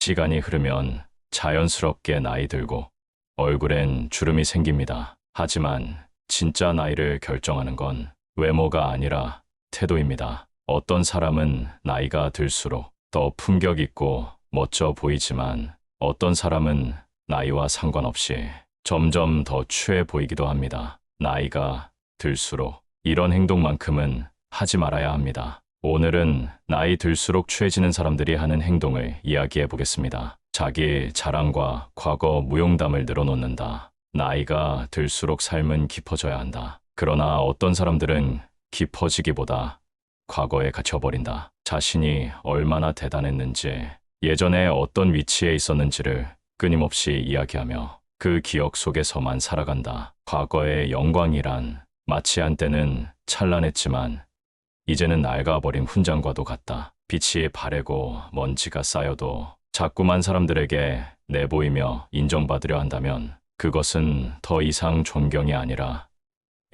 시간이 흐르면 자연스럽게 나이 들고 얼굴엔 주름이 생깁니다. 하지만 진짜 나이를 결정하는 건 외모가 아니라 태도입니다. 어떤 사람은 나이가 들수록 더 품격 있고 멋져 보이지만 어떤 사람은 나이와 상관없이 점점 더 추해 보이기도 합니다. 나이가 들수록 이런 행동만큼은 하지 말아야 합니다. 오늘은 나이 들수록 추해지는 사람들이 하는 행동을 이야기해 보겠습니다. 자기 자랑과 과거 무용담을 늘어놓는다. 나이가 들수록 삶은 깊어져야 한다. 그러나 어떤 사람들은 깊어지기보다 과거에 갇혀버린다. 자신이 얼마나 대단했는지, 예전에 어떤 위치에 있었는지를 끊임없이 이야기하며 그 기억 속에서만 살아간다. 과거의 영광이란 마치 한때는 찬란했지만 이제는 낡아버린 훈장과도 같다. 빛이 바래고 먼지가 쌓여도 자꾸만 사람들에게 내보이며 인정받으려 한다면 그것은 더 이상 존경이 아니라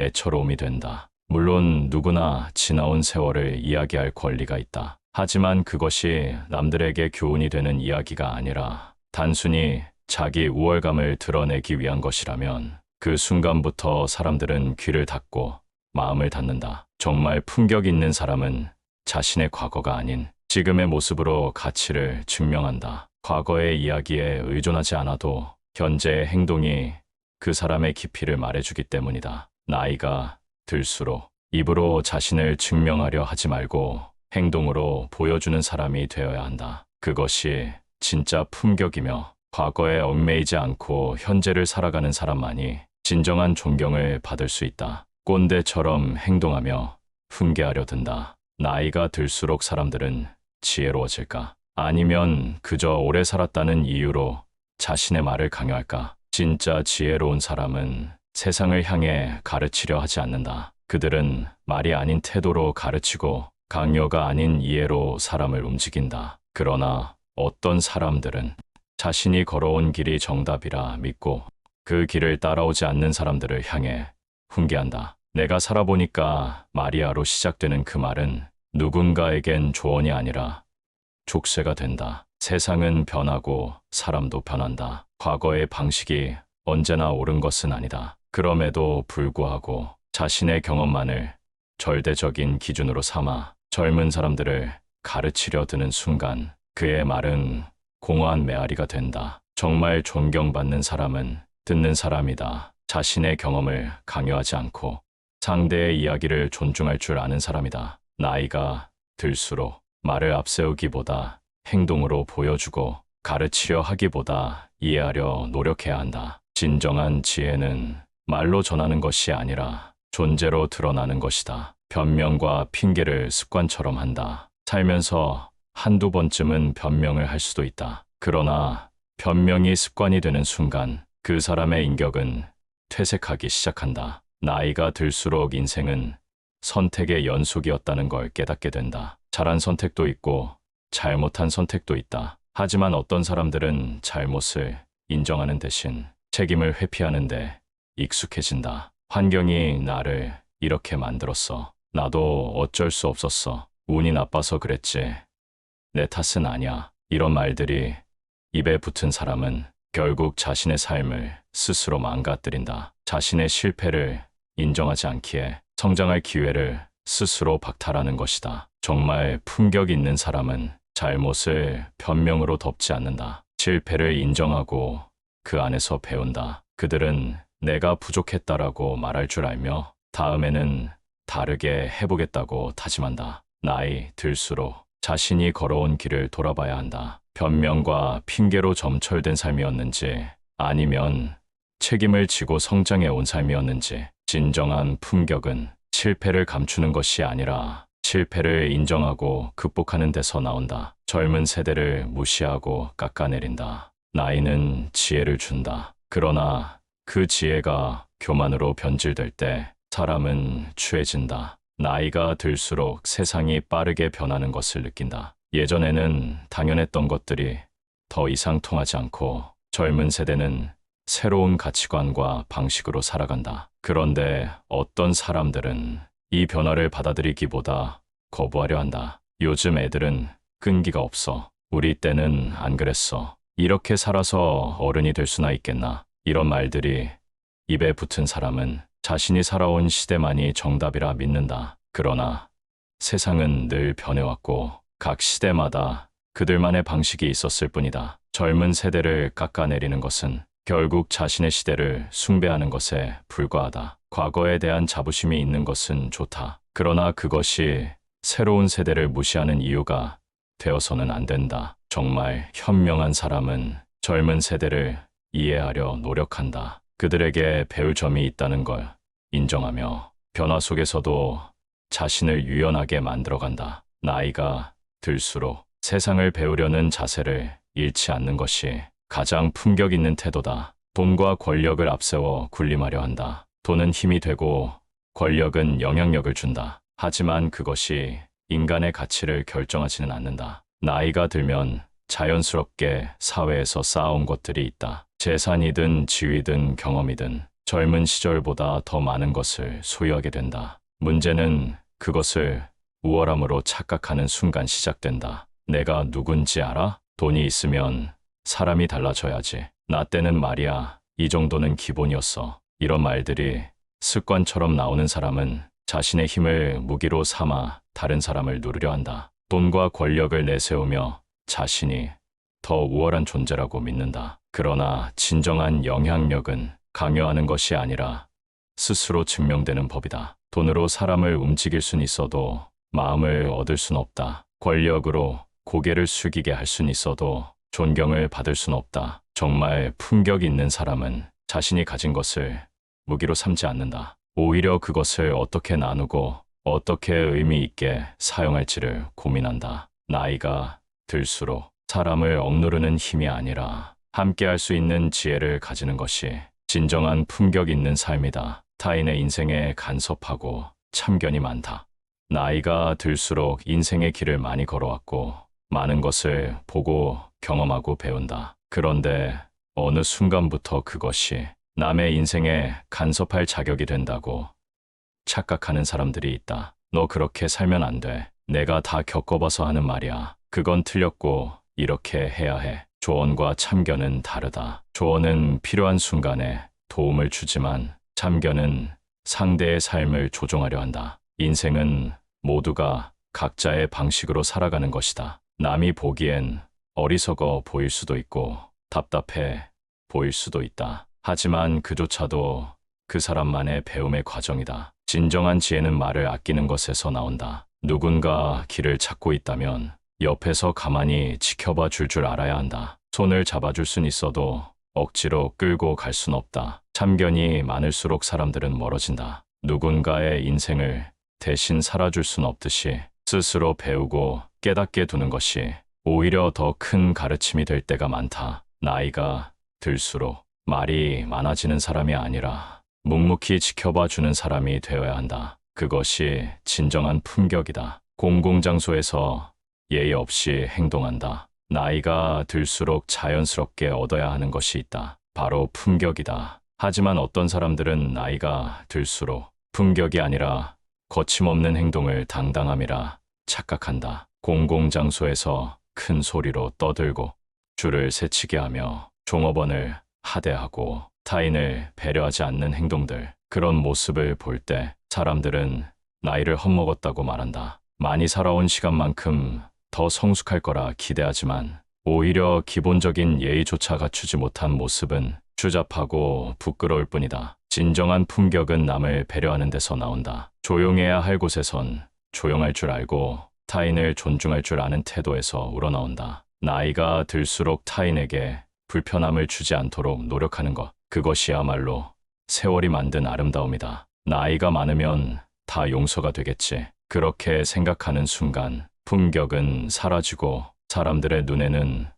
애처로움이 된다. 물론 누구나 지나온 세월을 이야기할 권리가 있다. 하지만 그것이 남들에게 교훈이 되는 이야기가 아니라 단순히 자기 우월감을 드러내기 위한 것이라면 그 순간부터 사람들은 귀를 닫고 마음을 닫는다. 정말 품격 있는 사람은 자신의 과거가 아닌 지금의 모습으로 가치를 증명한다. 과거의 이야기에 의존하지 않아도 현재의 행동이 그 사람의 깊이를 말해주기 때문이다. 나이가 들수록 입으로 자신을 증명하려 하지 말고 행동으로 보여주는 사람이 되어야 한다. 그것이 진짜 품격이며 과거에 얽매이지 않고 현재를 살아가는 사람만이 진정한 존경을 받을 수 있다. 꼰대처럼 행동하며 훈계하려 든다. 나이가 들수록 사람들은 지혜로워질까? 아니면 그저 오래 살았다는 이유로 자신의 말을 강요할까? 진짜 지혜로운 사람은 세상을 향해 가르치려 하지 않는다. 그들은 말이 아닌 태도로 가르치고 강요가 아닌 이해로 사람을 움직인다. 그러나 어떤 사람들은 자신이 걸어온 길이 정답이라 믿고 그 길을 따라오지 않는 사람들을 향해 훈계한다. 내가 살아보니까 마리아로 시작되는 그 말은 누군가에겐 조언이 아니라 족쇄가 된다. 세상은 변하고 사람도 변한다. 과거의 방식이 언제나 옳은 것은 아니다. 그럼에도 불구하고 자신의 경험만을 절대적인 기준으로 삼아 젊은 사람들을 가르치려 드는 순간 그의 말은 공허한 메아리가 된다. 정말 존경받는 사람은 듣는 사람이다. 자신의 경험을 강요하지 않고 상대의 이야기를 존중할 줄 아는 사람이다. 나이가 들수록 말을 앞세우기보다 행동으로 보여주고 가르치려 하기보다 이해하려 노력해야 한다. 진정한 지혜는 말로 전하는 것이 아니라 존재로 드러나는 것이다. 변명과 핑계를 습관처럼 한다. 살면서 한두 번쯤은 변명을 할 수도 있다. 그러나 변명이 습관이 되는 순간 그 사람의 인격은 퇴색하기 시작한다. 나이가 들수록 인생은 선택의 연속이었다는 걸 깨닫게 된다. 잘한 선택도 있고 잘못한 선택도 있다. 하지만 어떤 사람들은 잘못을 인정하는 대신 책임을 회피하는데 익숙해진다. 환경이 나를 이렇게 만들었어. 나도 어쩔 수 없었어. 운이 나빠서 그랬지. 내 탓은 아니야. 이런 말들이 입에 붙은 사람은 결국 자신의 삶을 스스로 망가뜨린다. 자신의 실패를 인정하지 않기에 성장할 기회를 스스로 박탈하는 것이다. 정말 품격 있는 사람은 잘못을 변명으로 덮지 않는다. 실패를 인정하고 그 안에서 배운다. 그들은 내가 부족했다라고 말할 줄 알며 다음에는 다르게 해보겠다고 다짐한다. 나이 들수록 자신이 걸어온 길을 돌아봐야 한다. 변명과 핑계로 점철된 삶이었는지 아니면 책임을 지고 성장해 온 삶이었는지. 진정한 품격은 실패를 감추는 것이 아니라 실패를 인정하고 극복하는 데서 나온다. 젊은 세대를 무시하고 깎아내린다. 나이는 지혜를 준다. 그러나 그 지혜가 교만으로 변질될 때 사람은 추해진다. 나이가 들수록 세상이 빠르게 변하는 것을 느낀다. 예전에는 당연했던 것들이 더 이상 통하지 않고 젊은 세대는 새로운 가치관과 방식으로 살아간다. 그런데 어떤 사람들은 이 변화를 받아들이기보다 거부하려 한다. 요즘 애들은 끈기가 없어. 우리 때는 안 그랬어. 이렇게 살아서 어른이 될 수나 있겠나. 이런 말들이 입에 붙은 사람은 자신이 살아온 시대만이 정답이라 믿는다. 그러나 세상은 늘 변해왔고 각 시대마다 그들만의 방식이 있었을 뿐이다. 젊은 세대를 깎아내리는 것은 결국 자신의 시대를 숭배하는 것에 불과하다. 과거에 대한 자부심이 있는 것은 좋다. 그러나 그것이 새로운 세대를 무시하는 이유가 되어서는 안 된다. 정말 현명한 사람은 젊은 세대를 이해하려 노력한다. 그들에게 배울 점이 있다는 걸 인정하며 변화 속에서도 자신을 유연하게 만들어간다. 나이가 들수록 세상을 배우려는 자세를 잃지 않는 것이 가장 품격 있는 태도다. 돈과 권력을 앞세워 군림하려 한다. 돈은 힘이 되고 권력은 영향력을 준다. 하지만 그것이 인간의 가치를 결정하지는 않는다. 나이가 들면 자연스럽게 사회에서 쌓아온 것들이 있다. 재산이든 지위든 경험이든 젊은 시절보다 더 많은 것을 소유하게 된다. 문제는 그것을 우월함으로 착각하는 순간 시작된다. 내가 누군지 알아? 돈이 있으면 사람이 달라져야지. 나 때는 말이야. 이 정도는 기본이었어. 이런 말들이 습관처럼 나오는 사람은 자신의 힘을 무기로 삼아 다른 사람을 누르려 한다. 돈과 권력을 내세우며 자신이 더 우월한 존재라고 믿는다. 그러나 진정한 영향력은 강요하는 것이 아니라 스스로 증명되는 법이다. 돈으로 사람을 움직일 순 있어도 마음을 얻을 순 없다. 권력으로 고개를 숙이게 할 순 있어도 존경을 받을 순 없다. 정말 품격 있는 사람은 자신이 가진 것을 무기로 삼지 않는다. 오히려 그것을 어떻게 나누고 어떻게 의미 있게 사용할지를 고민한다. 나이가 들수록 사람을 억누르는 힘이 아니라 함께 할 수 있는 지혜를 가지는 것이 진정한 품격 있는 삶이다. 타인의 인생에 간섭하고 참견이 많다. 나이가 들수록 인생의 길을 많이 걸어왔고 많은 것을 보고 경험하고 배운다. 그런데 어느 순간부터 그것이 남의 인생에 간섭할 자격이 된다고 착각하는 사람들이 있다. 너 그렇게 살면 안 돼. 내가 다 겪어봐서 하는 말이야. 그건 틀렸고 이렇게 해야 해. 조언과 참견은 다르다. 조언은 필요한 순간에 도움을 주지만 참견은 상대의 삶을 조종하려 한다. 인생은 모두가 각자의 방식으로 살아가는 것이다. 남이 보기엔 어리석어 보일 수도 있고 답답해 보일 수도 있다. 하지만 그조차도 그 사람만의 배움의 과정이다. 진정한 지혜는 말을 아끼는 것에서 나온다. 누군가 길을 찾고 있다면 옆에서 가만히 지켜봐 줄 알아야 한다. 손을 잡아줄 순 있어도 억지로 끌고 갈 순 없다. 참견이 많을수록 사람들은 멀어진다. 누군가의 인생을 대신 살아줄 순 없듯이 스스로 배우고 깨닫게 두는 것이 오히려 더 큰 가르침이 될 때가 많다. 나이가 들수록 말이 많아지는 사람이 아니라 묵묵히 지켜봐 주는 사람이 되어야 한다. 그것이 진정한 품격이다. 공공장소에서 예의 없이 행동한다. 나이가 들수록 자연스럽게 얻어야 하는 것이 있다. 바로 품격이다. 하지만 어떤 사람들은 나이가 들수록 품격이 아니라 거침없는 행동을 당당함이라 착각한다. 공공장소에서 큰 소리로 떠들고 줄을 세치게 하며 종업원을 하대하고 타인을 배려하지 않는 행동들, 그런 모습을 볼 때 사람들은 나이를 헛먹었다고 말한다. 많이 살아온 시간만큼 더 성숙할 거라 기대하지만 오히려 기본적인 예의조차 갖추지 못한 모습은 추잡하고 부끄러울 뿐이다. 진정한 품격은 남을 배려하는 데서 나온다. 조용해야 할 곳에선 조용할 줄 알고 타인을 존중할 줄 아는 태도에서 우러나온다. 나이가 들수록 타인에게 불편함을 주지 않도록 노력하는 것, 그것이야말로 세월이 만든 아름다움이다. 나이가 많으면 다 용서가 되겠지. 그렇게 생각하는 순간 품격은 사라지고 사람들의 눈에는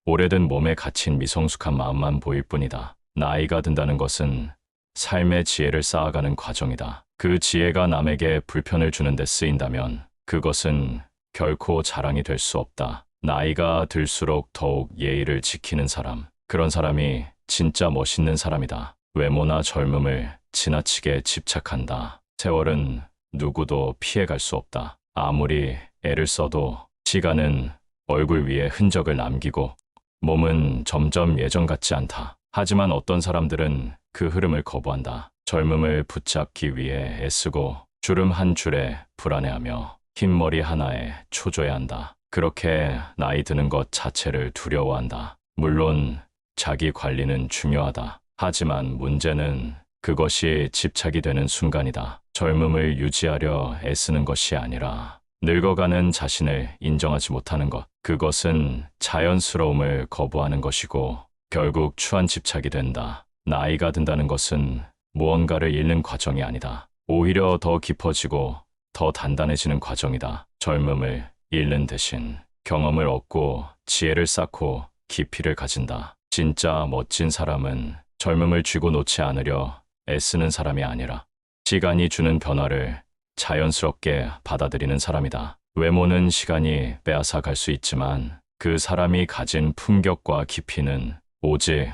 오래된 몸에 갇힌 미성숙한 마음만 보일 뿐이다. 나이가 든다는 것은 삶의 지혜를 쌓아가는 과정이다. 그 지혜가 남에게 불편을 주는 데 쓰인다면 그것은 결코 자랑이 될 수 없다. 나이가 들수록 더욱 예의를 지키는 사람, 그런 사람이 진짜 멋있는 사람이다. 외모나 젊음을 지나치게 집착한다. 세월은 누구도 피해갈 수 없다. 아무리 애를 써도 시간은 얼굴 위에 흔적을 남기고 몸은 점점 예전 같지 않다. 하지만 어떤 사람들은 그 흐름을 거부한다. 젊음을 붙잡기 위해 애쓰고 주름 한 줄에 불안해하며 흰머리 하나에 초조해한다. 그렇게 나이 드는 것 자체를 두려워한다. 물론 자기 관리는 중요하다. 하지만 문제는 그것이 집착이 되는 순간이다. 젊음을 유지하려 애쓰는 것이 아니라 늙어가는 자신을 인정하지 못하는 것. 그것은 자연스러움을 거부하는 것이고 결국 추한 집착이 된다. 나이가 든다는 것은 무언가를 잃는 과정이 아니다. 오히려 더 깊어지고 더 단단해지는 과정이다. 젊음을 잃는 대신 경험을 얻고 지혜를 쌓고 깊이를 가진다. 진짜 멋진 사람은 젊음을 쥐고 놓지 않으려 애쓰는 사람이 아니라 시간이 주는 변화를 자연스럽게 받아들이는 사람이다. 외모는 시간이 빼앗아 갈 수 있지만 그 사람이 가진 품격과 깊이는 오직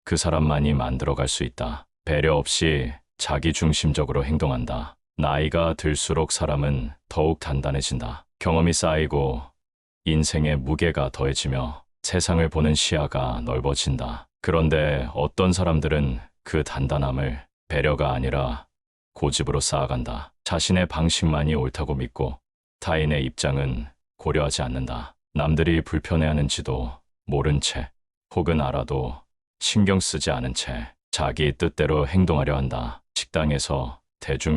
그 사람만이 만들어갈 수 있다. 배려 없이 자기중심적으로 행동한다. 나이가 들수록 사람은 더욱 단단해진다. 경험이 쌓이고 인생의 무게가 더해지며 세상을 보는 시야가 넓어진다. 그런데 어떤 사람들은 그 단단함을 배려가 아니라 고집으로 쌓아간다. 자신의 방식만이 옳다고 믿고 타인의 입장은 고려하지 않는다. 남들이 불편해하는지도 모른 채 혹은 알아도 신경 쓰지 않은 채 자기 뜻대로 행동하려 한다. 식당에서,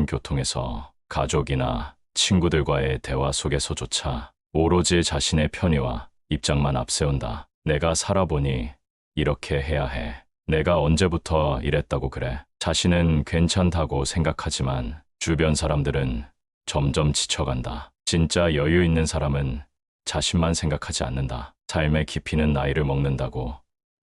대중교통에서, 가족이나 친구들과의 대화 속에서조차 오로지 자신의 편의와 입장만 앞세운다. 내가 살아보니 이렇게 해야 해. 내가 언제부터 이랬다고 그래. 자신은 괜찮다고 생각하지만 주변 사람들은 점점 지쳐간다. 진짜 여유 있는 사람은 자신만 생각하지 않는다. 삶의 깊이는 나이를 먹는다고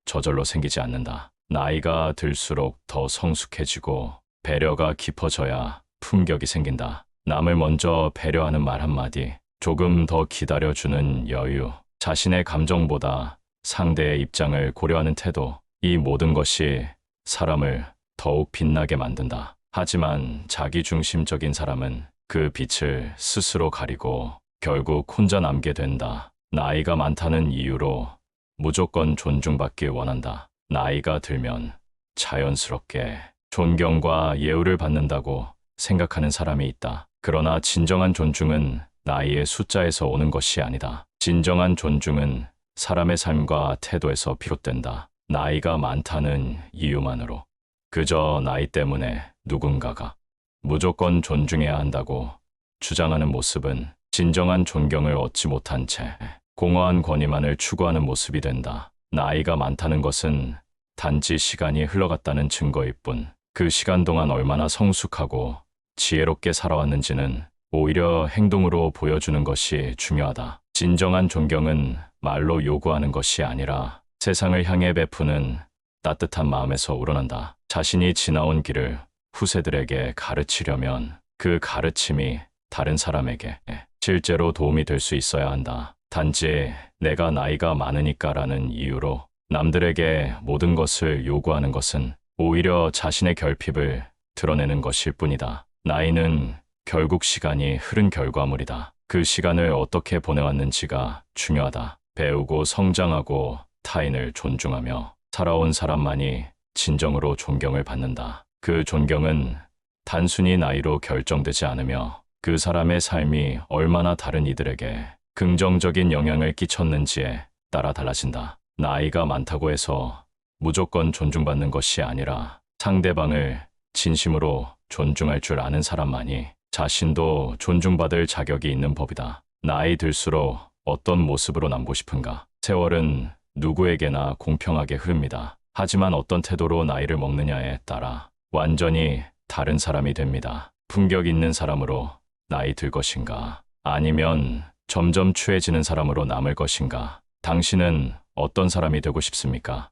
저절로 생기지 않는다. 나이가 들수록 더 성숙해지고 배려가 깊어져야 품격이 생긴다. 남을 먼저 배려하는 말 한마디, 조금 더 기다려주는 여유, 자신의 감정보다 상대의 입장을 고려하는 태도, 이 모든 것이 사람을 더욱 빛나게 만든다. 하지만 자기중심적인 사람은 그 빛을 스스로 가리고 결국 혼자 남게 된다. 나이가 많다는 이유로 무조건 존중받길 원한다. 나이가 들면 자연스럽게 존경과 예우를 받는다고 생각하는 사람이 있다. 그러나 진정한 존중은 나이의 숫자에서 오는 것이 아니다. 진정한 존중은 사람의 삶과 태도에서 비롯된다. 나이가 많다는 이유만으로 그저 나이 때문에 누군가가 무조건 존중해야 한다고 주장하는 모습은 진정한 존경을 얻지 못한 채 공허한 권위만을 추구하는 모습이 된다. 나이가 많다는 것은 단지 시간이 흘러갔다는 증거일 뿐, 그 시간 동안 얼마나 성숙하고 지혜롭게 살아왔는지는 오히려 행동으로 보여주는 것이 중요하다. 진정한 존경은 말로 요구하는 것이 아니라 세상을 향해 베푸는 따뜻한 마음에서 우러난다. 자신이 지나온 길을 후세들에게 가르치려면 그 가르침이 다른 사람에게 실제로 도움이 될 수 있어야 한다. 단지 내가 나이가 많으니까라는 이유로 남들에게 모든 것을 요구하는 것은 오히려 자신의 결핍을 드러내는 것일 뿐이다. 나이는 결국 시간이 흐른 결과물이다. 그 시간을 어떻게 보내왔는지가 중요하다. 배우고 성장하고 타인을 존중하며 살아온 사람만이 진정으로 존경을 받는다. 그 존경은 단순히 나이로 결정되지 않으며 그 사람의 삶이 얼마나 다른 이들에게 긍정적인 영향을 끼쳤는지에 따라 달라진다. 나이가 많다고 해서 무조건 존중받는 것이 아니라 상대방을 진심으로 존중할 줄 아는 사람만이 자신도 존중받을 자격이 있는 법이다. 나이 들수록 어떤 모습으로 남고 싶은가? 세월은 누구에게나 공평하게 흐릅니다. 하지만 어떤 태도로 나이를 먹느냐에 따라 완전히 다른 사람이 됩니다. 품격 있는 사람으로 나이 들 것인가? 아니면 점점 추해지는 사람으로 남을 것인가? 당신은 어떤 사람이 되고 싶습니까?